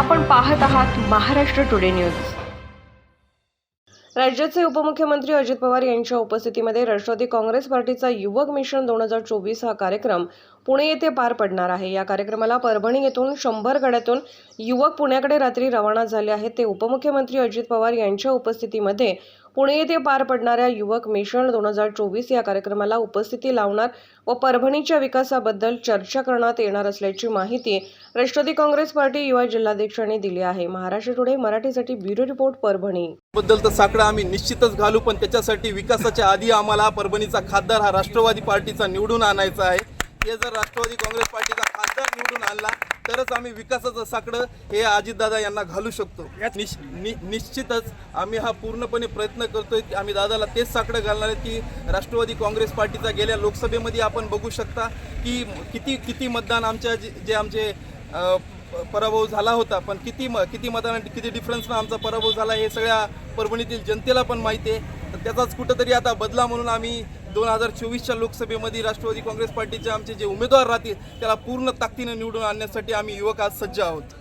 आपण पाहत आहात महाराष्ट्र टुडे न्यूज। राज्याचे उपमुख्यमंत्री अजित पवार यांच्या उपस्थितीमध्ये राष्ट्रवादी काँग्रेस पार्टीचा युवक मिशन 2024 हा कार्यक्रम पुणे येथे पार पडणार आहे। या कार्यक्रमाला परभणी येथून 100 गाड्यातून युवक पुण्याकडे रात्री रवाना झाले आहेत। ते उपमुख्यमंत्री अजित पवार यांच्या उपस्थितीमध्ये पुणे येथे पार पडणाऱ्या युवक मिशन 2024 या कार्यक्रमाला उपस्थिती लावणार व परभणीच्या विकासाबद्दल चर्चा करण्यात येणार असल्याची माहिती राष्ट्रवादी काँग्रेस पार्टी युवा जिल्हाध्यक्षांनी दिली आहे। महाराष्ट्र टुडे मराठीसाठी ब्युरो रिपोर्ट परभणी। बद्दल तर साकडा आम्ही निश्चितच घालू, पण त्याच्यासाठी विकासाच्या आधी आम्हाला परभणीचा खासदार हा राष्ट्रवादी पार्टीचा निवडून आणायचा आहे। हे जर राष्ट्रवादी काँग्रेस पार्टीचा खासदार निवडून आणला तरच आम्ही विकासाचं साकडं हे अजितदादा यांना घालू शकतो। निश्चितच आम्ही हा पूर्णपणे प्रयत्न करतोय की आम्ही दादाला तेच साकडं घालणार आहे की राष्ट्रवादी काँग्रेस पार्टीचा गेल्या लोकसभेमध्ये आपण बघू शकता की किती मतदान आमचे पराभव झाला होता, पण किती मतदान किती डिफरन्सनं आमचा पराभव झाला हे सगळ्या परभणीतील जनतेला पण माहिती आहे। तर त्याचाच कुठंतरी आता बदला म्हणून आम्ही 2024च्या लोकसभेमध्ये राष्ट्रवादी काँग्रेस पार्टीचे आमचे जे उमेदवार राहतील त्याला पूर्ण ताकदीने निवडून आणण्यासाठी आम्ही युवक आज सज्ज आहोत।